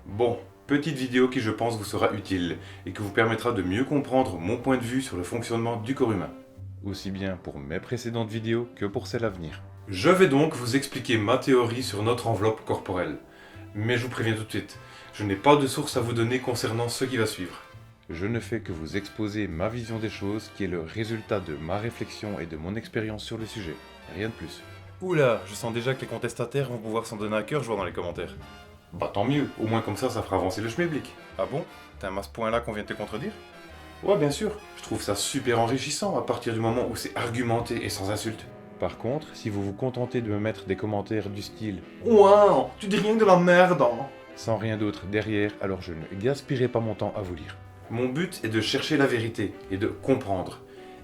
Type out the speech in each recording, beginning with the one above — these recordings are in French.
Bon, petite vidéo qui je pense vous sera utile et qui vous permettra de mieux comprendre mon point de vue sur le fonctionnement du corps humain. Aussi bien pour mes précédentes vidéos que pour celles à venir. Je vais donc vous expliquer ma théorie sur notre enveloppe corporelle. Mais je vous préviens tout de suite, je n'ai pas de source à vous donner concernant ce qui va suivre. Je ne fais que vous exposer ma vision des choses qui est le résultat de ma réflexion et de mon expérience sur le sujet. Rien de plus. Oula, je sens déjà que les contestataires vont pouvoir s'en donner à cœur, je vois dans les commentaires. Bah tant mieux, au moins comme ça fera avancer le schmilblick. Ah bon? T'aimes à ce point-là qu'on vient de te contredire? Ouais bien sûr, je trouve ça super enrichissant à partir du moment où c'est argumenté et sans insulte. Par contre, si vous vous contentez de me mettre des commentaires du style Wow, tu dis rien que de la merde, hein. sans rien d'autre derrière, alors je ne gaspillerai pas mon temps à vous lire. Mon but est de chercher la vérité et de comprendre,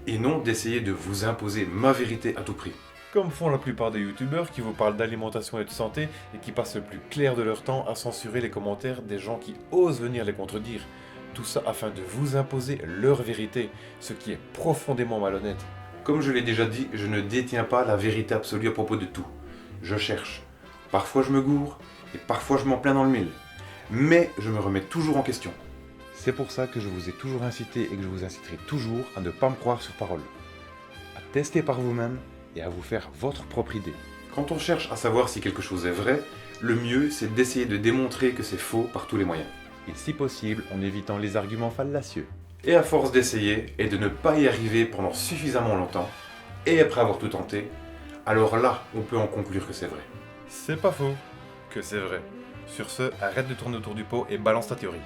et non d'essayer de vous imposer ma vérité à tout prix. Comme font la plupart des youtubeurs qui vous parlent d'alimentation et de santé et qui passent le plus clair de leur temps à censurer les commentaires des gens qui osent venir les contredire. Tout ça afin de vous imposer leur vérité, ce qui est profondément malhonnête. Comme je l'ai déjà dit, je ne détiens pas la vérité absolue à propos de tout. Je cherche. Parfois je me gourre, et parfois je m'en plains dans le mille. Mais je me remets toujours en question. C'est pour ça que je vous ai toujours incité et que je vous inciterai toujours à ne pas me croire sur parole. À tester par vous-même et à vous faire votre propre idée. Quand on cherche à savoir si quelque chose est vrai, le mieux c'est d'essayer de démontrer que c'est faux par tous les moyens. Et si possible, en évitant les arguments fallacieux. Et à force d'essayer et de ne pas y arriver pendant suffisamment longtemps, et après avoir tout tenté, alors là, on peut en conclure que c'est vrai. C'est pas faux, que c'est vrai. Sur ce, arrête de tourner autour du pot et balance ta théorie.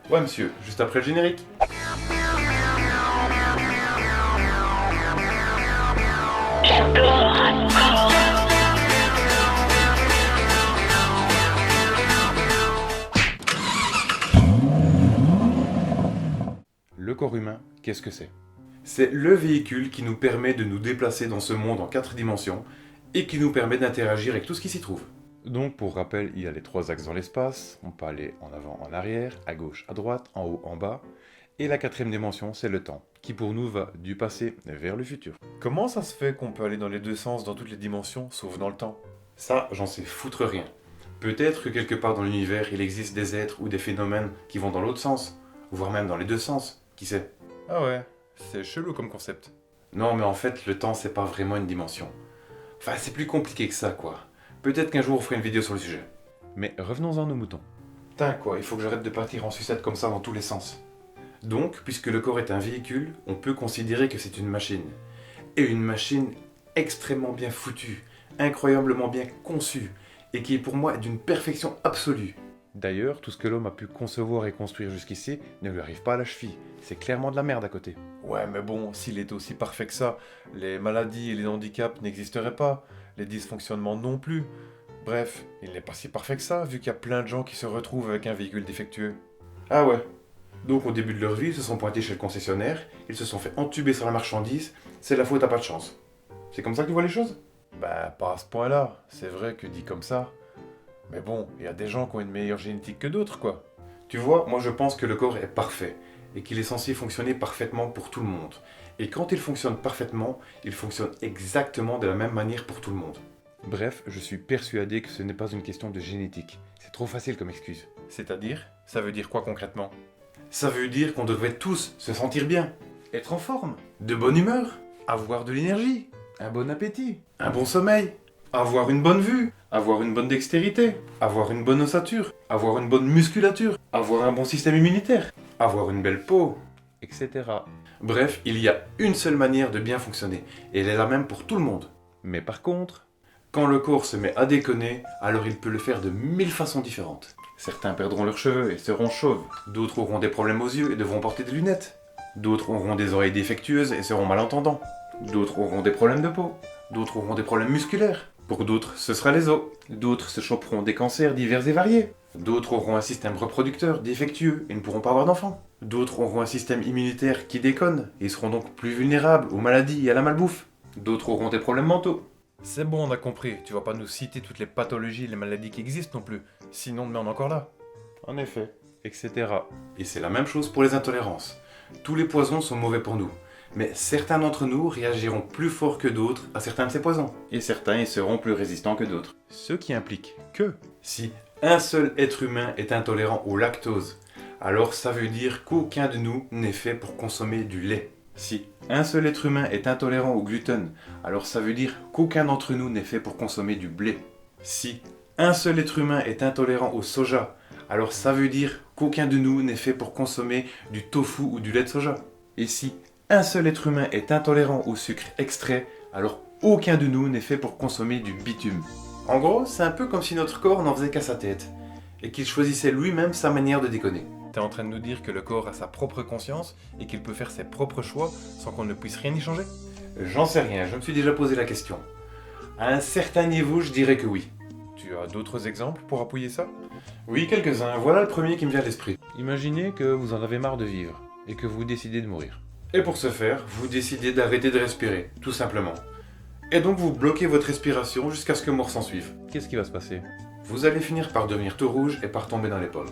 Ouais monsieur, juste après le générique. Le corps humain, qu'est-ce que c'est? C'est le véhicule qui nous permet de nous déplacer dans ce monde en 4 dimensions et qui nous permet d'interagir avec tout ce qui s'y trouve. Donc pour rappel, il y a les 3 axes dans l'espace, on peut aller en avant, en arrière, à gauche, à droite, en haut, en bas. Et la 4e dimension, c'est le temps, qui pour nous va du passé vers le futur. Comment ça se fait qu'on peut aller dans les deux sens dans toutes les dimensions, sauf dans le temps? Ça, j'en sais foutre rien. Peut-être que quelque part dans l'univers, il existe des êtres ou des phénomènes qui vont dans l'autre sens, voire même dans les deux sens, qui sait? Ah ouais, c'est chelou comme concept. Non, mais en fait, le temps, c'est pas vraiment une dimension. Enfin, c'est plus compliqué que ça, quoi. Peut-être qu'un jour, on fera une vidéo sur le sujet. Mais revenons-en à nos moutons. Putain, quoi, il faut que j'arrête de partir en sucette comme ça dans tous les sens. Donc, puisque le corps est un véhicule, on peut considérer que c'est une machine. Et une machine extrêmement bien foutue, incroyablement bien conçue, et qui est pour moi d'une perfection absolue. D'ailleurs, tout ce que l'homme a pu concevoir et construire jusqu'ici ne lui arrive pas à la cheville. C'est clairement de la merde à côté. Ouais, mais bon, s'il était aussi parfait que ça, les maladies et les handicaps n'existeraient pas, les dysfonctionnements non plus. Bref, il n'est pas si parfait que ça, vu qu'il y a plein de gens qui se retrouvent avec un véhicule défectueux. Ah ouais. Donc au début de leur vie, ils se sont pointés chez le concessionnaire, ils se sont fait entuber sur la marchandise, c'est la faute à pas de chance. C'est comme ça que tu vois les choses? Bah, pas à ce point-là, c'est vrai que dit comme ça. Mais bon, il y a des gens qui ont une meilleure génétique que d'autres, quoi. Tu vois, moi je pense que le corps est parfait, et qu'il est censé fonctionner parfaitement pour tout le monde. Et quand il fonctionne parfaitement, il fonctionne exactement de la même manière pour tout le monde. Bref, je suis persuadé que ce n'est pas une question de génétique. C'est trop facile comme excuse. C'est-à-dire, ça veut dire quoi concrètement? Ça veut dire qu'on devrait tous se sentir bien, être en forme, de bonne humeur, avoir de l'énergie, un bon appétit, un bon sommeil, avoir une bonne vue, avoir une bonne dextérité, avoir une bonne ossature, avoir une bonne musculature, avoir un bon système immunitaire, avoir une belle peau, etc. Bref, il y a une seule manière de bien fonctionner, et elle est la même pour tout le monde. Mais par contre, quand le corps se met à déconner, alors il peut le faire de 1000 façons différentes. Certains perdront leurs cheveux et seront chauves, d'autres auront des problèmes aux yeux et devront porter des lunettes, d'autres auront des oreilles défectueuses et seront malentendants, d'autres auront des problèmes de peau, d'autres auront des problèmes musculaires, pour d'autres ce sera les os, d'autres se choperont des cancers divers et variés, d'autres auront un système reproducteur défectueux et ne pourront pas avoir d'enfants, d'autres auront un système immunitaire qui déconne et seront donc plus vulnérables aux maladies et à la malbouffe, d'autres auront des problèmes mentaux. C'est bon, on a compris, tu vas pas nous citer toutes les pathologies et les maladies qui existent non plus, sinon on en est encore là. En effet, etc. Et c'est la même chose pour les intolérances. Tous les poisons sont mauvais pour nous, mais certains d'entre nous réagiront plus fort que d'autres à certains de ces poisons. Et certains y seront plus résistants que d'autres. Ce qui implique que, si un seul être humain est intolérant au lactose, alors ça veut dire qu'aucun de nous n'est fait pour consommer du lait. Si un seul être humain est intolérant au gluten, alors ça veut dire qu'aucun d'entre nous n'est fait pour consommer du blé. Si un seul être humain est intolérant au soja, alors ça veut dire qu'aucun de nous n'est fait pour consommer du tofu ou du lait de soja. Et si un seul être humain est intolérant au sucre extrait, alors aucun de nous n'est fait pour consommer du bitume. En gros, c'est un peu comme si notre corps n'en faisait qu'à sa tête, et qu'il choisissait lui-même sa manière de déconner. T'es en train de nous dire que le corps a sa propre conscience et qu'il peut faire ses propres choix sans qu'on ne puisse rien y changer? J'en sais rien, je me suis déjà posé la question. À un certain niveau, je dirais que oui. Tu as d'autres exemples pour appuyer ça? Oui, quelques-uns. Voilà le premier qui me vient à l'esprit. Imaginez que vous en avez marre de vivre et que vous décidez de mourir. Et pour ce faire, vous décidez d'arrêter de respirer, tout simplement. Et donc vous bloquez votre respiration jusqu'à ce que mort s'en suive. Qu'est-ce qui va se passer? Vous allez finir par devenir tout rouge et par tomber dans les pommes.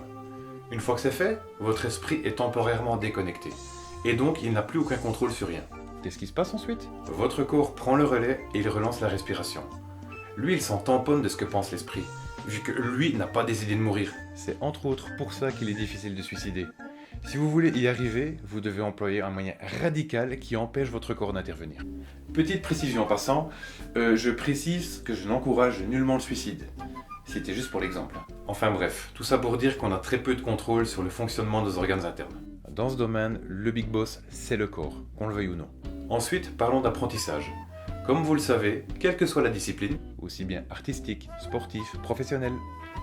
Une fois que c'est fait, votre esprit est temporairement déconnecté. Et donc il n'a plus aucun contrôle sur rien. Qu'est-ce qui se passe ensuite? Votre corps prend le relais et il relance la respiration. Lui, il s'en tamponne de ce que pense l'esprit, vu que lui n'a pas décidé de mourir. C'est entre autres pour ça qu'il est difficile de suicider. Si vous voulez y arriver, vous devez employer un moyen radical qui empêche votre corps d'intervenir. Petite précision en passant, je précise que je n'encourage nullement le suicide. C'était juste pour l'exemple. Enfin bref, tout ça pour dire qu'on a très peu de contrôle sur le fonctionnement des organes internes. Dans ce domaine, le big boss, c'est le corps, qu'on le veuille ou non. Ensuite, parlons d'apprentissage. Comme vous le savez, quelle que soit la discipline, Aussi bien artistique, sportif, professionnel.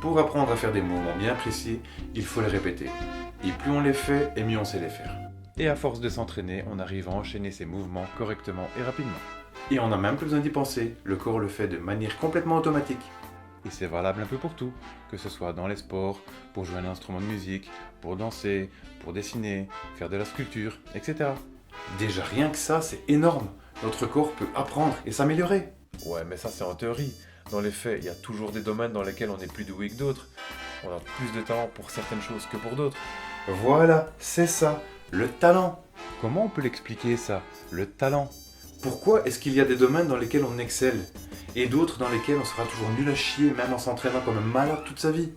pour apprendre à faire des mouvements bien précis, il faut les répéter. Et plus on les fait, et mieux on sait les faire. Et à force de s'entraîner, on arrive à enchaîner ses mouvements correctement et rapidement. Et on n'a même plus besoin d'y penser, le corps le fait de manière complètement automatique. Et c'est valable un peu pour tout, que ce soit dans les sports, pour jouer un instrument de musique, pour danser, pour dessiner, faire de la sculpture, etc. Déjà rien que ça, c'est énorme. Notre corps peut apprendre et s'améliorer. Ouais, mais ça c'est en théorie. Dans les faits, il y a toujours des domaines dans lesquels on est plus doué que d'autres. On a plus de talent pour certaines choses que pour d'autres. Voilà, c'est ça, le talent. Comment on peut l'expliquer ça? Le talent. Pourquoi est-ce qu'il y a des domaines dans lesquels on excelle et d'autres dans lesquels on sera toujours nul à chier même en s'entraînant comme un malade toute sa vie?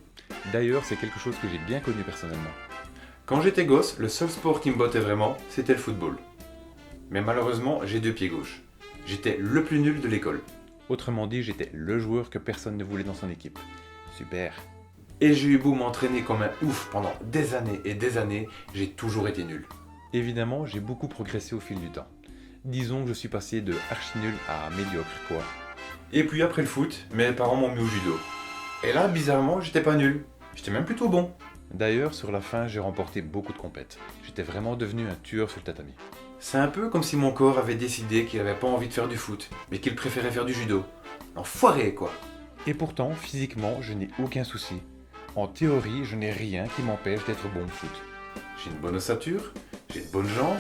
D'ailleurs, c'est quelque chose que j'ai bien connu personnellement. Quand j'étais gosse, le seul sport qui me bottait vraiment, c'était le football. Mais malheureusement, j'ai 2 pieds gauches. J'étais le plus nul de l'école. Autrement dit, j'étais le joueur que personne ne voulait dans son équipe. Super. Et j'ai eu beau m'entraîner comme un ouf pendant des années et des années, j'ai toujours été nul. Évidemment, j'ai beaucoup progressé au fil du temps. Disons que je suis passé de archi nul à médiocre, quoi. Et puis après le foot, mes parents m'ont mis au judo. Et là, bizarrement, j'étais pas nul. J'étais même plutôt bon. D'ailleurs, sur la fin, j'ai remporté beaucoup de compètes. J'étais vraiment devenu un tueur sur le tatami. C'est un peu comme si mon corps avait décidé qu'il avait pas envie de faire du foot, mais qu'il préférait faire du judo. L'enfoiré, quoi. Et pourtant, physiquement, je n'ai aucun souci. En théorie, je n'ai rien qui m'empêche d'être bon au foot. J'ai une bonne ossature, j'ai de bonnes jambes,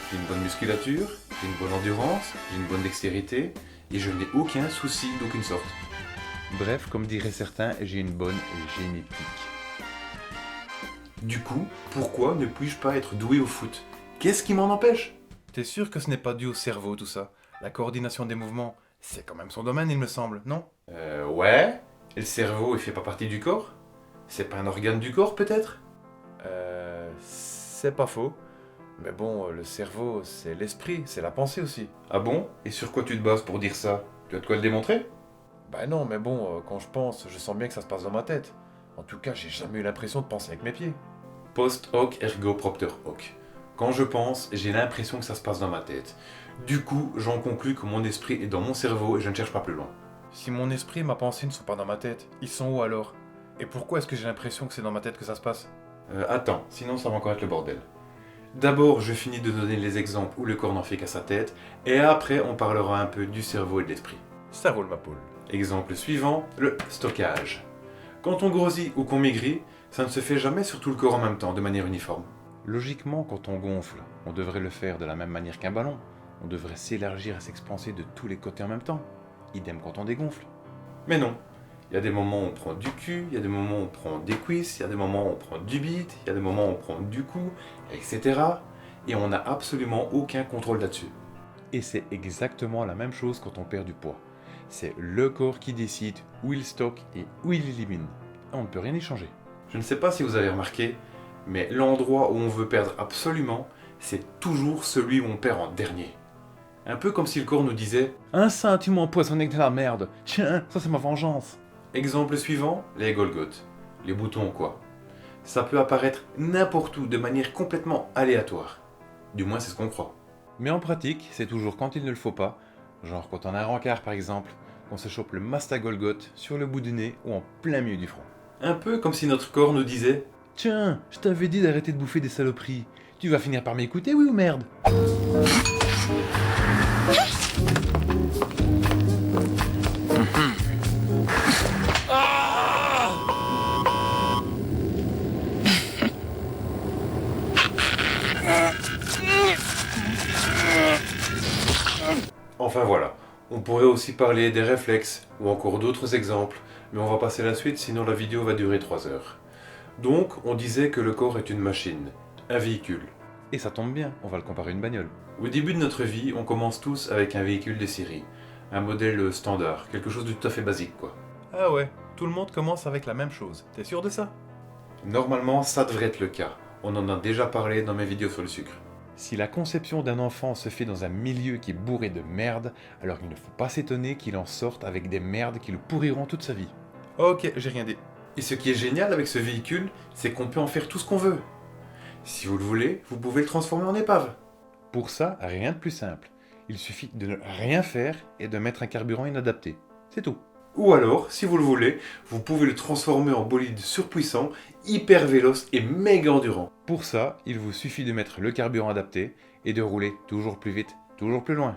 j'ai une bonne musculature, j'ai une bonne endurance, j'ai une bonne dextérité, et je n'ai aucun souci d'aucune sorte. Bref, comme diraient certains, j'ai une bonne génétique. Du coup, pourquoi ne puis-je pas être doué au foot? Qu'est-ce qui m'en empêche? T'es sûr que ce n'est pas dû au cerveau tout ça? La coordination des mouvements, c'est quand même son domaine il me semble, non? Ouais. Et le cerveau, il fait pas partie du corps? C'est pas un organe du corps, peut-être? C'est pas faux. Mais bon, le cerveau, c'est l'esprit, c'est la pensée aussi. Ah bon? Et sur quoi tu te bases pour dire ça? Tu as de quoi le démontrer? Bah non, mais bon, quand je pense, je sens bien que ça se passe dans ma tête. En tout cas, j'ai jamais eu l'impression de penser avec mes pieds. Post hoc ergo propter hoc. Quand je pense, j'ai l'impression que ça se passe dans ma tête. Du coup, j'en conclus que mon esprit est dans mon cerveau et je ne cherche pas plus loin. Si mon esprit et ma pensée ne sont pas dans ma tête, ils sont où alors? Et pourquoi est-ce que j'ai l'impression que c'est dans ma tête que ça se passe? Attends, sinon ça va encore être le bordel. D'abord, je finis de donner les exemples où le corps n'en fait qu'à sa tête, et après, on parlera un peu du cerveau et de l'esprit. Ça roule ma poule. Exemple suivant, le stockage. Quand on grossit ou qu'on maigrit, ça ne se fait jamais sur tout le corps en même temps, de manière uniforme. Logiquement, quand on gonfle, on devrait le faire de la même manière qu'un ballon. On devrait s'élargir et s'expanser de tous les côtés en même temps. Idem quand on dégonfle. Mais non. Il y a des moments où on prend du cul, il y a des moments où on prend des cuisses, il y a des moments où on prend du bite, il y a des moments où on prend du cou, etc. Et on n'a absolument aucun contrôle là-dessus. Et c'est exactement la même chose quand on perd du poids. C'est le corps qui décide où il stocke et où il élimine. on ne peut rien y changer. Je ne sais pas si vous avez remarqué, mais l'endroit où on veut perdre absolument, c'est toujours celui où on perd en dernier. Un peu comme si le corps nous disait « Un sein, tu m'as empoisonné avec de la merde. Tiens, ça c'est ma vengeance. » Exemple suivant, les Golgoth. Les boutons quoi. Ça peut apparaître n'importe où de manière complètement aléatoire. Du moins c'est ce qu'on croit. Mais en pratique, c'est toujours quand il ne le faut pas, genre quand on a un rencard par exemple, qu'on se chope le mastagolgoth sur le bout du nez ou en plein milieu du front. Un peu comme si notre corps nous disait « Tiens, je t'avais dit d'arrêter de bouffer des saloperies. Tu vas finir par m'écouter, oui ou merde ?» Enfin voilà, on pourrait aussi parler des réflexes ou encore d'autres exemples, mais on va passer à la suite sinon la vidéo va durer 3 heures. Donc on disait que le corps est une machine, un véhicule. Et ça tombe bien, on va le comparer à une bagnole. Au début de notre vie, on commence tous avec un véhicule de série, un modèle standard, quelque chose de tout à fait basique quoi. Ah ouais, tout le monde commence avec la même chose. T'es sûr de ça? Normalement ça devrait être le cas, on en a déjà parlé dans mes vidéos sur le sucre. Si la conception d'un enfant se fait dans un milieu qui est bourré de merde, alors il ne faut pas s'étonner qu'il en sorte avec des merdes qui le pourriront toute sa vie. Ok, j'ai rien dit. Et ce qui est génial avec ce véhicule, c'est qu'on peut en faire tout ce qu'on veut. Si vous le voulez, vous pouvez le transformer en épave. Pour ça, rien de plus simple. Il suffit de ne rien faire et de mettre un carburant inadapté. C'est tout. Ou alors, si vous le voulez, vous pouvez le transformer en bolide surpuissant, hyper véloce et méga endurant. Pour ça, il vous suffit de mettre le carburant adapté et de rouler toujours plus vite, toujours plus loin.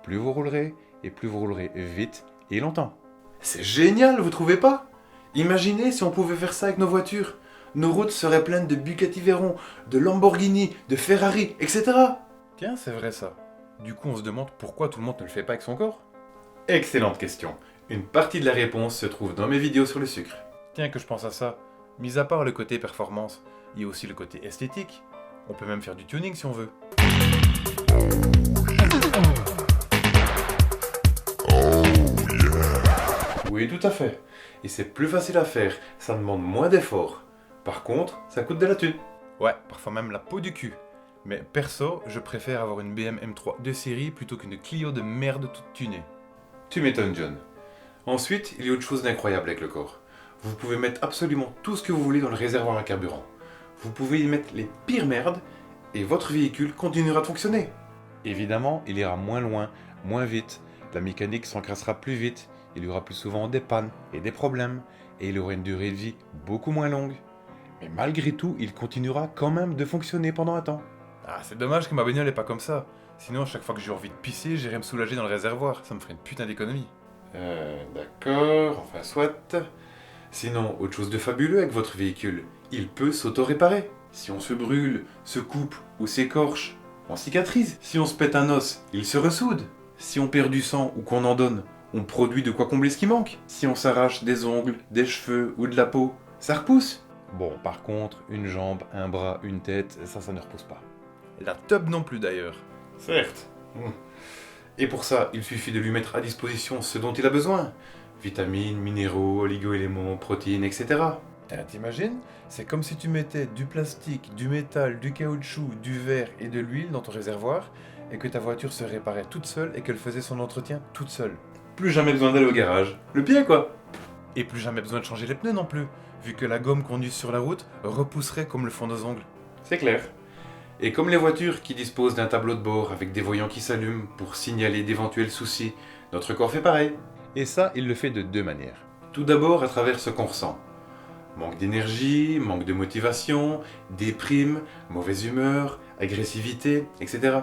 Plus vous roulerez, et plus vous roulerez vite et longtemps. C'est génial, vous trouvez pas? Imaginez si on pouvait faire ça avec nos voitures. Nos routes seraient pleines de Bugatti Veyron, de Lamborghini, de Ferrari, etc. Tiens, c'est vrai ça. Du coup, on se demande pourquoi tout le monde ne le fait pas avec son corps? Excellente question. Une partie de la réponse se trouve dans mes vidéos sur le sucre. Tiens que je pense à ça. Mis à part le côté performance, il y a aussi le côté esthétique. On peut même faire du tuning si on veut. Oui, tout à fait. Et c'est plus facile à faire, ça demande moins d'efforts. Par contre, ça coûte de la thune. Ouais, parfois même la peau du cul. Mais perso, je préfère avoir une BM M3 de série plutôt qu'une Clio de merde toute tunée. Tu m'étonnes, John. Ensuite, il y a autre chose d'incroyable avec le corps. Vous pouvez mettre absolument tout ce que vous voulez dans le réservoir à carburant. Vous pouvez y mettre les pires merdes et votre véhicule continuera de fonctionner. Évidemment, il ira moins loin, moins vite, la mécanique s'encrassera plus vite, il y aura plus souvent des pannes et des problèmes, et il aura une durée de vie beaucoup moins longue. Mais malgré tout, il continuera quand même de fonctionner pendant un temps. Ah, c'est dommage que ma bagnole est pas comme ça. Sinon, à chaque fois que j'ai envie de pisser, j'irai me soulager dans le réservoir. Ça me ferait une putain d'économie. D'accord, enfin soit. Sinon, autre chose de fabuleux avec votre véhicule, il peut s'auto-réparer. Si on se brûle, se coupe ou s'écorche, on cicatrise. Si on se pète un os, il se ressoude. Si on perd du sang ou qu'on en donne, on produit de quoi combler ce qui manque. Si on s'arrache des ongles, des cheveux ou de la peau, ça repousse. Bon, par contre, une jambe, un bras, une tête, ça ne repousse pas. La tub non plus d'ailleurs. Certes. Et pour ça, il suffit de lui mettre à disposition ce dont il a besoin. Vitamines, minéraux, oligo-éléments, protéines, etc. T'imagines? C'est comme si tu mettais du plastique, du métal, du caoutchouc, du verre et de l'huile dans ton réservoir et que ta voiture se réparait toute seule et qu'elle faisait son entretien toute seule. Plus jamais besoin d'aller au garage. Le pied quoi. Et plus jamais besoin de changer les pneus non plus, vu que la gomme qu'on use sur la route repousserait comme le fond nos ongles. C'est clair. Et comme les voitures qui disposent d'un tableau de bord avec des voyants qui s'allument pour signaler d'éventuels soucis, notre corps fait pareil. Et ça, il le fait de deux manières. Tout d'abord à travers ce qu'on ressent. Manque d'énergie, manque de motivation, déprime, mauvaise humeur, agressivité, etc.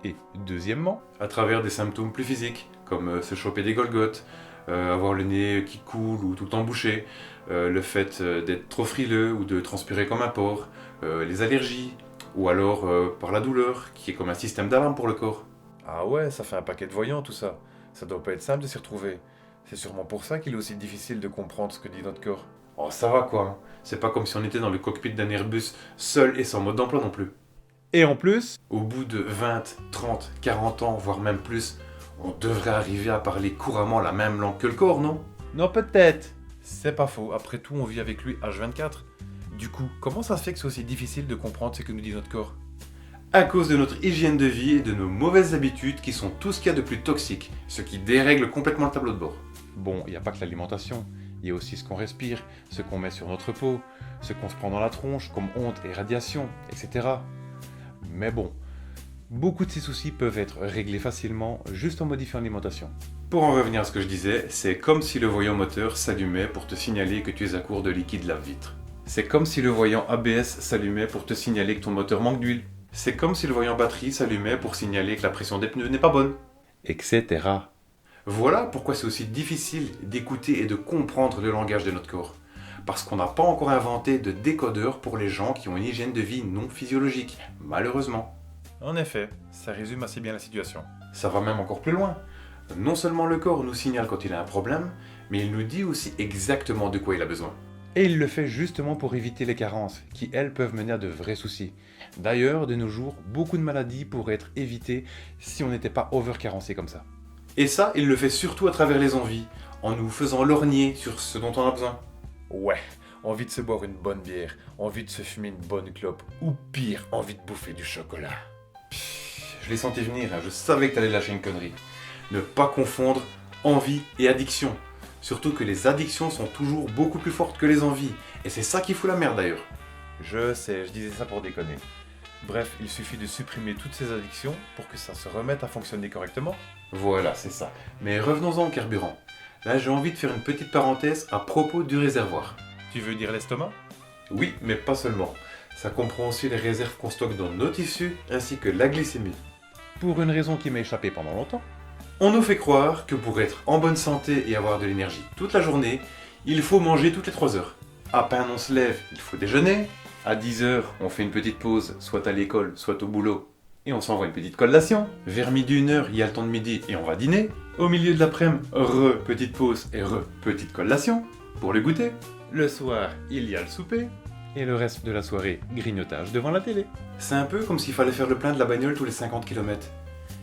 Et deuxièmement, À travers des symptômes plus physiques, comme se choper des Golgoth, avoir le nez qui coule ou tout le temps bouché, le fait d'être trop frileux ou de transpirer comme un porc, les allergies, ou alors par la douleur, qui est comme un système d'alarme pour le corps. Ah ouais, ça fait un paquet de voyants tout ça. Ça doit pas être simple de s'y retrouver. C'est sûrement pour ça qu'il est aussi difficile de comprendre ce que dit notre corps. Oh ça va quoi, hein. C'est pas comme si on était dans le cockpit d'un Airbus, seul et sans mode d'emploi non plus. et en plus, Au bout de 20, 30, 40 ans, voire même plus, on devrait arriver à parler couramment la même langue que le corps, non? non peut-être. C'est pas faux, après tout on vit avec lui H24. Du coup, comment ça se fait que c'est aussi difficile de comprendre ce que nous dit notre corps? À cause de notre hygiène de vie et de nos mauvaises habitudes qui sont tout ce qu'il y a de plus toxique, ce qui dérègle complètement le tableau de bord. Bon, il n'y a pas que l'alimentation, il y a aussi ce qu'on respire, ce qu'on met sur notre peau, ce qu'on se prend dans la tronche comme ondes et radiations, etc. Mais bon, beaucoup de ces soucis peuvent être réglés facilement juste en modifiant l'alimentation. Pour en revenir à ce que je disais, c'est comme si le voyant moteur s'allumait pour te signaler que tu es à court de liquide lave-vitre. C'est comme si le voyant ABS s'allumait pour te signaler que ton moteur manque d'huile. C'est comme si le voyant batterie s'allumait pour signaler que la pression des pneus n'est pas bonne. Etc. Voilà pourquoi c'est aussi difficile d'écouter et de comprendre le langage de notre corps. Parce qu'on n'a pas encore inventé de décodeur pour les gens qui ont une hygiène de vie non physiologique, malheureusement. En effet, ça résume assez bien la situation. Ça va même encore plus loin. Non seulement le corps nous signale quand il a un problème, mais il nous dit aussi exactement de quoi il a besoin. Et il le fait justement pour éviter les carences, qui elles peuvent mener à de vrais soucis. D'ailleurs, de nos jours, beaucoup de maladies pourraient être évitées si on n'était pas over-carencé comme ça. Et ça, il le fait surtout à travers les envies, en nous faisant lorgner sur ce dont on a besoin. Ouais, envie de se boire une bonne bière, envie de se fumer une bonne clope, ou pire, envie de bouffer du chocolat. Je l'ai senti venir, hein, je savais que t'allais lâcher une connerie. Ne pas confondre envie et addiction. Surtout que les addictions sont toujours beaucoup plus fortes que les envies. Et c'est ça qui fout la merde d'ailleurs. Je sais, je disais ça pour déconner. Bref, il suffit de supprimer toutes ces addictions pour que ça se remette à fonctionner correctement. Voilà, c'est ça. Mais revenons-en au carburant. Là, j'ai envie de faire une petite parenthèse à propos du réservoir. Tu veux dire l'estomac? Oui, mais pas seulement. Ça comprend aussi les réserves qu'on stocke dans nos tissus, ainsi que la glycémie. Pour une raison qui m'a échappé pendant longtemps. On nous fait croire que pour être en bonne santé et avoir de l'énergie toute la journée, il faut manger toutes les 3 heures. À peine on se lève, il faut déjeuner. À 10 heures, on fait une petite pause, soit à l'école, soit au boulot. Et on s'envoie une petite collation. Vers midi, 1h, il y a le temps de midi et on va dîner. Au milieu de l'après-midi, petite pause et petite collation pour le goûter. Le soir, il y a le souper. Et le reste de la soirée, grignotage devant la télé. C'est un peu comme s'il fallait faire le plein de la bagnole tous les 50 km.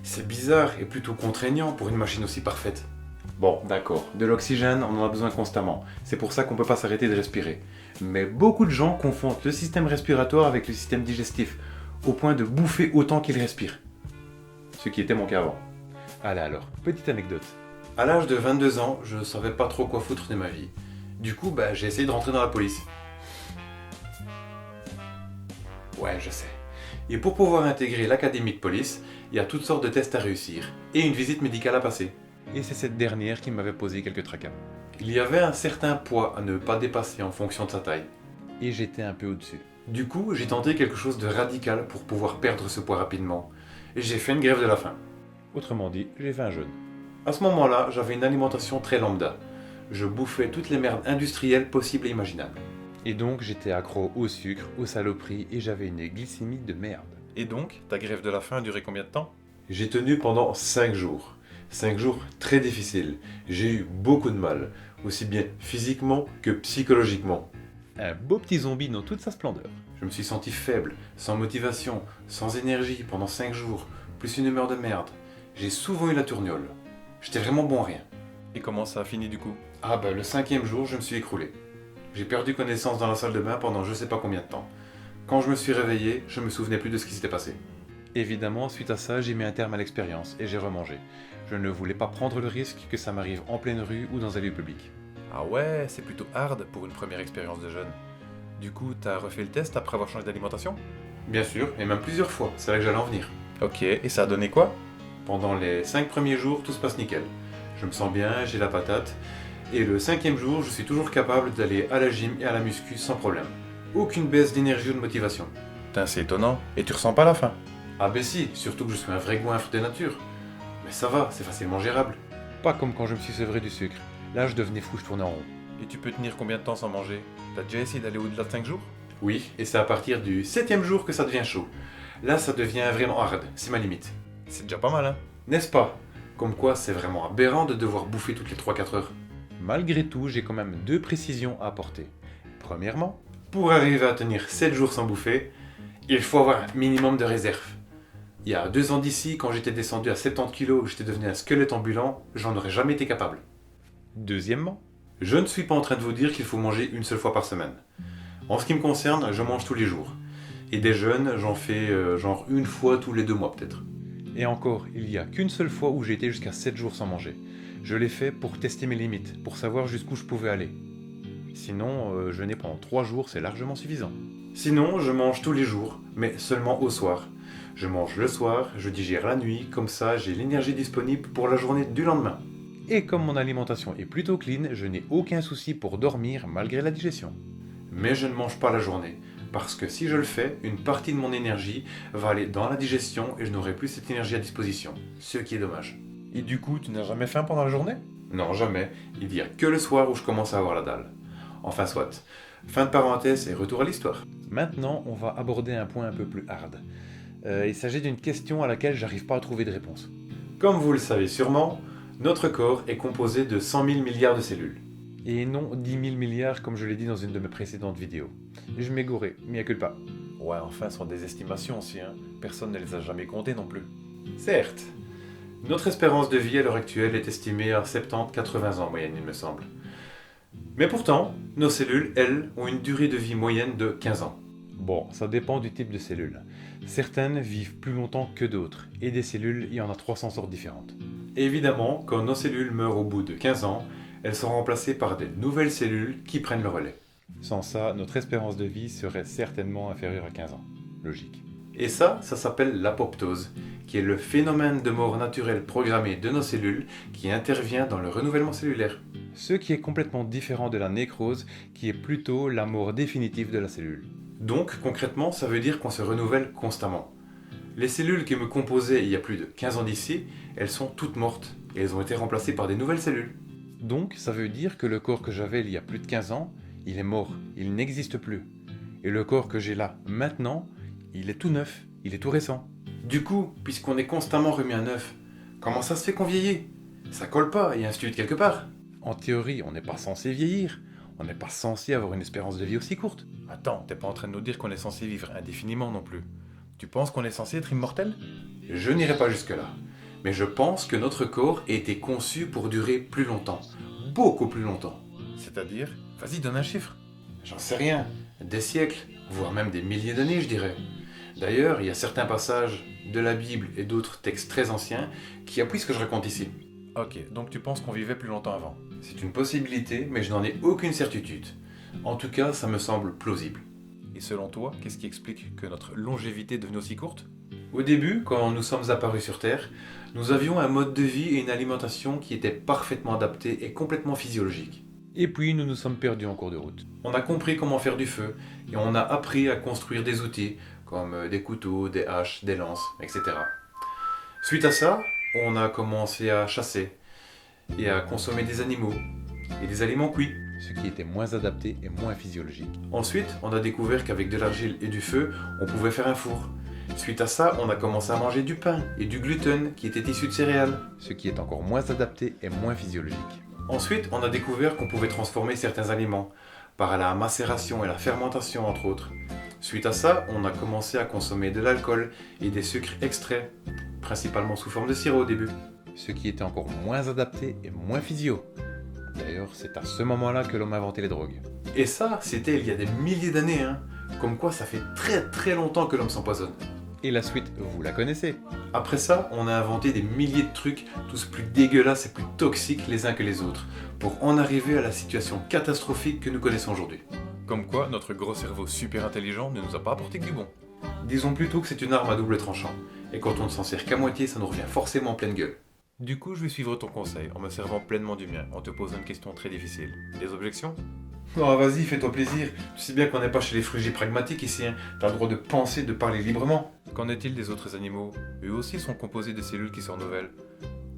C'est bizarre et plutôt contraignant pour une machine aussi parfaite. Bon, d'accord, de l'oxygène, on en a besoin constamment. C'est pour ça qu'on peut pas s'arrêter de respirer. Mais beaucoup de gens confondent le système respiratoire avec le système digestif, au point de bouffer autant qu'ils respirent. Ce qui était mon cas avant. Allez alors, petite anecdote. À l'âge de 22 ans, je savais pas trop quoi foutre de ma vie. Du coup, j'ai essayé de rentrer dans la police. Ouais, je sais. Et pour pouvoir intégrer l'académie de police, il y a toutes sortes de tests à réussir, et une visite médicale à passer. Et c'est cette dernière qui m'avait posé quelques tracas. Il y avait un certain poids à ne pas dépasser en fonction de sa taille. Et j'étais un peu au-dessus. Du coup, j'ai tenté quelque chose de radical pour pouvoir perdre ce poids rapidement. Et j'ai fait une grève de la faim. Autrement dit, j'ai fait un jeûne. À ce moment-là, j'avais une alimentation très lambda. Je bouffais toutes les merdes industrielles possibles et imaginables. Et donc j'étais accro au sucre, aux saloperies et j'avais une glycémie de merde. Et donc, ta grève de la faim a duré combien de temps? J'ai tenu pendant 5 jours. 5 jours très difficiles. J'ai eu beaucoup de mal, aussi bien physiquement que psychologiquement. Un beau petit zombie dans toute sa splendeur. Je me suis senti faible, sans motivation, sans énergie pendant 5 jours, plus une humeur de merde. J'ai souvent eu la tourniole. J'étais vraiment bon à rien. Et comment ça a fini du coup? Le 5e jour, je me suis écroulé. J'ai perdu connaissance dans la salle de bain pendant je sais pas combien de temps. Quand je me suis réveillé, je me souvenais plus de ce qui s'était passé. Évidemment, suite à ça, j'ai mis un terme à l'expérience et j'ai remangé. Je ne voulais pas prendre le risque que ça m'arrive en pleine rue ou dans un lieu public. Ah ouais, c'est plutôt hard pour une première expérience de jeûne. Du coup, t'as refait le test après avoir changé d'alimentation? Bien sûr, et même plusieurs fois, c'est là que j'allais en venir. Ok, et ça a donné quoi? Pendant les 5 premiers jours, tout se passe nickel. Je me sens bien, j'ai la patate. Et le 5e jour, je suis toujours capable d'aller à la gym et à la muscu sans problème. Aucune baisse d'énergie ou de motivation. Putain, c'est étonnant. Et tu ressens pas la faim? Ah si, surtout que je suis un vrai goinfre de nature. Mais ça va, c'est facilement gérable. Pas comme quand je me suis sevré du sucre. Là, je devenais fou, je tournais en rond. Et tu peux tenir combien de temps sans manger? T'as déjà essayé d'aller au-delà de 5 jours? Oui, et c'est à partir du 7e jour que ça devient chaud. Là, ça devient vraiment hard, c'est ma limite. C'est déjà pas mal, hein? N'est-ce pas? Comme quoi, c'est vraiment aberrant de devoir bouffer toutes les 3-4 heures. Malgré tout, j'ai quand même 2 précisions à apporter. Premièrement, pour arriver à tenir 7 jours sans bouffer, il faut avoir un minimum de réserve. Il y a 2 ans d'ici, quand j'étais descendu à 70 kg, j'étais devenu un squelette ambulant, j'en aurais jamais été capable. Deuxièmement, Je ne suis pas en train de vous dire qu'il faut manger une seule fois par semaine. En ce qui me concerne, je mange tous les jours. Et des jeûnes, j'en fais genre une fois tous les 2 mois peut-être. Et encore, il n'y a qu'une seule fois où j'ai été jusqu'à 7 jours sans manger. Je l'ai fait pour tester mes limites, pour savoir jusqu'où je pouvais aller. Sinon, jeûner pendant 3 jours, c'est largement suffisant. Sinon, je mange tous les jours, mais seulement au soir. Je mange le soir, je digère la nuit, comme ça j'ai l'énergie disponible pour la journée du lendemain. Et comme mon alimentation est plutôt clean, je n'ai aucun souci pour dormir malgré la digestion. Mais je ne mange pas la journée, parce que si je le fais, une partie de mon énergie va aller dans la digestion et je n'aurai plus cette énergie à disposition, ce qui est dommage. Et du coup, tu n'as jamais faim pendant la journée? Non, jamais, il n'y a que le soir où je commence à avoir la dalle. Enfin soit, fin de parenthèse et retour à l'histoire. Maintenant, on va aborder un point un peu plus hard. Il s'agit d'une question à laquelle j'arrive pas à trouver de réponse. Comme vous le savez sûrement, notre corps est composé de 100 000 milliards de cellules. Et non 10 000 milliards comme je l'ai dit dans une de mes précédentes vidéos. Je m'ai gouré, mea culpa. Ouais, enfin, ce sont des estimations aussi, hein. Personne ne les a jamais comptées non plus. Certes, notre espérance de vie à l'heure actuelle est estimée à 70-80 ans en moyenne, il me semble. Mais pourtant, nos cellules, elles, ont une durée de vie moyenne de 15 ans. Bon, ça dépend du type de cellule. Certaines vivent plus longtemps que d'autres, et des cellules, il y en a 300 sortes différentes. Évidemment, quand nos cellules meurent au bout de 15 ans, elles sont remplacées par des nouvelles cellules qui prennent le relais. Sans ça, notre espérance de vie serait certainement inférieure à 15 ans. Logique. Et ça s'appelle l'apoptose, qui est le phénomène de mort naturelle programmée de nos cellules qui intervient dans le renouvellement cellulaire. Ce qui est complètement différent de la nécrose, qui est plutôt la mort définitive de la cellule. Donc, concrètement, ça veut dire qu'on se renouvelle constamment. Les cellules qui me composaient il y a plus de 15 ans d'ici, elles sont toutes mortes, et elles ont été remplacées par des nouvelles cellules. Donc, ça veut dire que le corps que j'avais il y a plus de 15 ans, il est mort, il n'existe plus. Et le corps que j'ai là, maintenant, il est tout neuf, il est tout récent. Du coup, puisqu'on est constamment remis à neuf, comment ça se fait qu'on vieillit? Ça colle pas, il y a un studio quelque part. En théorie, on n'est pas censé vieillir. On n'est pas censé avoir une espérance de vie aussi courte. Attends, t'es pas en train de nous dire qu'on est censé vivre indéfiniment non plus. Tu penses qu'on est censé être immortel? Je n'irai pas jusque-là. Mais je pense que notre corps a été conçu pour durer plus longtemps. Beaucoup plus longtemps. C'est-à-dire? Vas-y, donne un chiffre. J'en sais rien. Des siècles, voire même des milliers d'années, je dirais. D'ailleurs, il y a certains passages de la Bible et d'autres textes très anciens qui appuient ce que je raconte ici. Ok, donc tu penses qu'on vivait plus longtemps avant? C'est une possibilité, mais je n'en ai aucune certitude. En tout cas, ça me semble plausible. Et selon toi, qu'est-ce qui explique que notre longévité est devenue aussi courte? Au début, quand nous sommes apparus sur Terre, nous avions un mode de vie et une alimentation qui étaient parfaitement adaptés et complètement physiologiques. Et puis, nous nous sommes perdus en cours de route. On a compris comment faire du feu, et on a appris à construire des outils, comme des couteaux, des haches, des lances, etc. Suite à ça, on a commencé à chasser, et à consommer des animaux, et des aliments cuits. Ce qui était moins adapté et moins physiologique. Ensuite, on a découvert qu'avec de l'argile et du feu, on pouvait faire un four. Suite à ça, on a commencé à manger du pain et du gluten qui était issu de céréales. Ce qui est encore moins adapté et moins physiologique. Ensuite, on a découvert qu'on pouvait transformer certains aliments, par la macération et la fermentation entre autres. Suite à ça, on a commencé à consommer de l'alcool et des sucres extraits, principalement sous forme de sirop au début. Ce qui était encore moins adapté et moins physio. D'ailleurs, c'est à ce moment-là que l'homme a inventé les drogues. Et ça, c'était il y a des milliers d'années, hein. Comme quoi ça fait très très longtemps que l'homme s'empoisonne. Et la suite, vous la connaissez. Après ça, on a inventé des milliers de trucs, tous plus dégueulasses et plus toxiques les uns que les autres, pour en arriver à la situation catastrophique que nous connaissons aujourd'hui. Comme quoi, notre gros cerveau super intelligent ne nous a pas apporté que du bon. Disons plutôt que c'est une arme à double tranchant, et quand on ne s'en sert qu'à moitié, ça nous revient forcément en pleine gueule. Du coup, je vais suivre ton conseil en me servant pleinement du mien, en te posant une question très difficile. Des objections? Oh vas-y, fais-toi plaisir, tu sais bien qu'on n'est pas chez les frugiers pragmatiques ici, hein. T'as le droit de penser, de parler librement. Qu'en est-il des autres animaux? Eux aussi sont composés de cellules qui se renouvellent.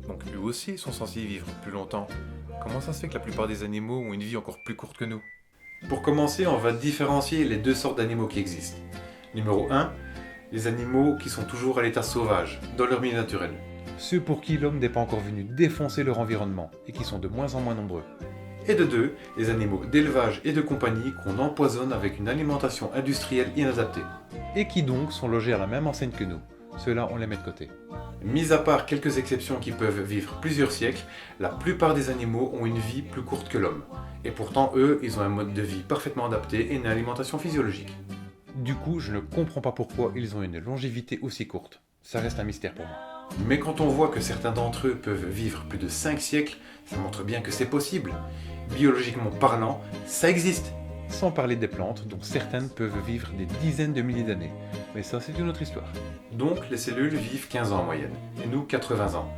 Donc eux aussi sont censés vivre plus longtemps. Comment ça se fait que la plupart des animaux ont une vie encore plus courte que nous? Pour commencer, on va différencier les deux sortes d'animaux qui existent. Numéro 1, les animaux qui sont toujours à l'état sauvage, dans leur milieu naturel. Ceux pour qui l'homme n'est pas encore venu défoncer leur environnement et qui sont de moins en moins nombreux. Et de 2, les animaux d'élevage et de compagnie qu'on empoisonne avec une alimentation industrielle inadaptée. Et qui donc sont logés à la même enseigne que nous. Ceux-là, on les met de côté. Mis à part quelques exceptions qui peuvent vivre plusieurs siècles, la plupart des animaux ont une vie plus courte que l'homme. Et pourtant, eux, ils ont un mode de vie parfaitement adapté et une alimentation physiologique. Du coup, je ne comprends pas pourquoi ils ont une longévité aussi courte. Ça reste un mystère pour moi. Mais quand on voit que certains d'entre eux peuvent vivre plus de 5 siècles, ça montre bien que c'est possible. Biologiquement parlant, ça existe. Sans parler des plantes, dont certaines peuvent vivre des dizaines de milliers d'années. Mais ça, c'est une autre histoire. Donc, les cellules vivent 15 ans en moyenne, et nous 80 ans.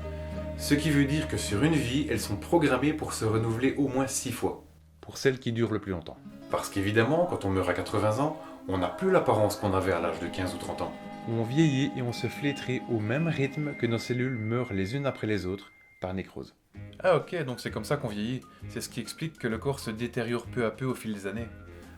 Ce qui veut dire que sur une vie, elles sont programmées pour se renouveler au moins 6 fois. Pour celles qui durent le plus longtemps. Parce qu'évidemment, quand on meurt à 80 ans, on n'a plus l'apparence qu'on avait à l'âge de 15 ou 30 ans. On vieillit et on se flétrit au même rythme que nos cellules meurent les unes après les autres par nécrose. Ah ok, donc c'est comme ça qu'on vieillit. C'est ce qui explique que le corps se détériore peu à peu au fil des années.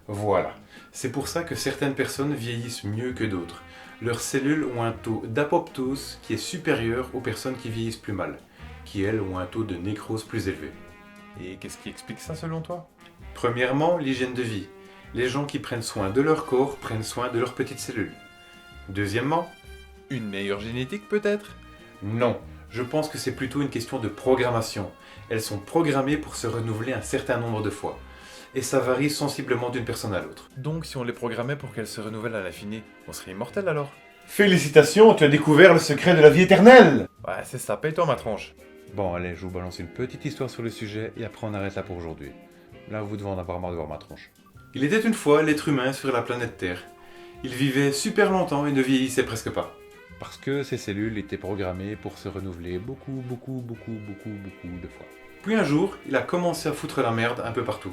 Voilà. C'est pour ça que certaines personnes vieillissent mieux que d'autres. Leurs cellules ont un taux d'apoptose qui est supérieur aux personnes qui vieillissent plus mal, qui elles ont un taux de nécrose plus élevé. Et qu'est-ce qui explique ça selon toi? Premièrement, l'hygiène de vie. Les gens qui prennent soin de leur corps prennent soin de leurs petites cellules. Deuxièmement, Une meilleure génétique peut-être? non. Je pense que c'est plutôt une question de programmation. Elles sont programmées pour se renouveler un certain nombre de fois. Et ça varie sensiblement d'une personne à l'autre. Donc si on les programmait pour qu'elles se renouvellent à l'infini, on serait immortel alors? Félicitations, tu as découvert le secret de la vie éternelle. Ouais, c'est ça, paye-toi ma tronche. Bon, allez, je vous balance une petite histoire sur le sujet et après on arrête là pour aujourd'hui. Là, vous devez en avoir marre de voir ma tronche. Il était une fois l'être humain sur la planète Terre. Il vivait super longtemps et ne vieillissait presque pas. Parce que ces cellules étaient programmées pour se renouveler beaucoup de fois. Puis un jour, il a commencé à foutre la merde un peu partout.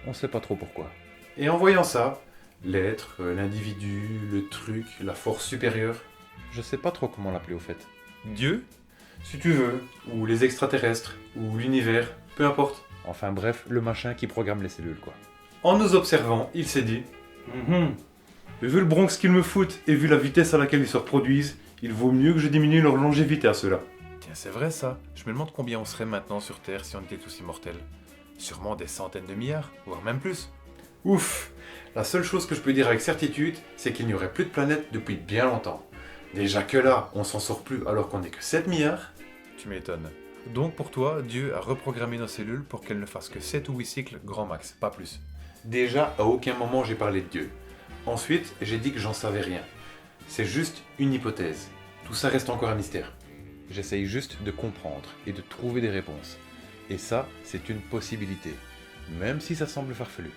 On sait pas trop pourquoi. Et en voyant ça, l'être, l'individu, le truc, la force supérieure, Je sais pas trop comment l'appeler au fait. Dieu? si tu veux, ou les extraterrestres, ou l'univers, peu importe. Enfin bref, le machin qui programme les cellules quoi. En nous observant, il s'est dit vu le bronx qu'ils me foutent et vu la vitesse à laquelle ils se reproduisent, il vaut mieux que je diminue leur longévité à ceux-là. Tiens, c'est vrai ça. Je me demande combien on serait maintenant sur Terre si on était tous immortels. Sûrement des centaines de milliards, voire même plus. Ouf. La seule chose que je peux dire avec certitude, c'est qu'il n'y aurait plus de planète depuis bien longtemps. Déjà que là, on s'en sort plus alors qu'on n'est que 7 milliards. Tu m'étonnes. Donc pour toi, Dieu a reprogrammé nos cellules pour qu'elles ne fassent que 7 ou 8 cycles grand max, pas plus. Déjà, à aucun moment j'ai parlé de Dieu. Ensuite, j'ai dit que j'en savais rien. C'est juste une hypothèse. Tout ça reste encore un mystère. J'essaye juste de comprendre et de trouver des réponses. Et ça, c'est une possibilité. Même si ça semble farfelu.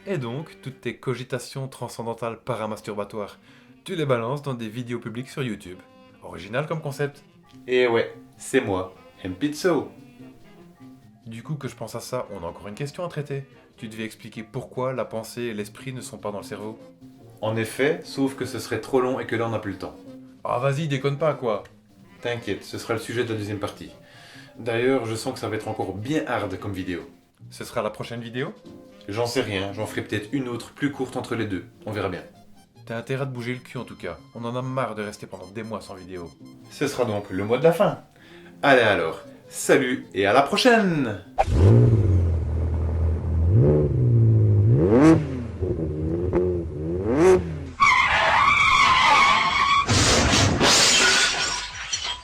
Et donc, toutes tes cogitations transcendantales paramasturbatoires, tu les balances dans des vidéos publiques sur YouTube. Original comme concept. Et ouais, c'est moi, Mpitso. Du coup que je pense à ça, on a encore une question à traiter. Tu devais expliquer pourquoi la pensée et l'esprit ne sont pas dans le cerveau. En effet, sauf que ce serait trop long et que là on n'a plus le temps. Ah vas-y, déconne pas quoi. T'inquiète, ce sera le sujet de la deuxième partie. D'ailleurs, je sens que ça va être encore bien hard comme vidéo. Ce sera la prochaine vidéo? J'en sais rien, j'en ferai peut-être une autre plus courte entre les deux, on verra bien. T'as intérêt à te bouger le cul en tout cas. On en a marre de rester pendant des mois sans vidéo. Ce sera donc le mois de la fin. Allez alors, salut et à la prochaine!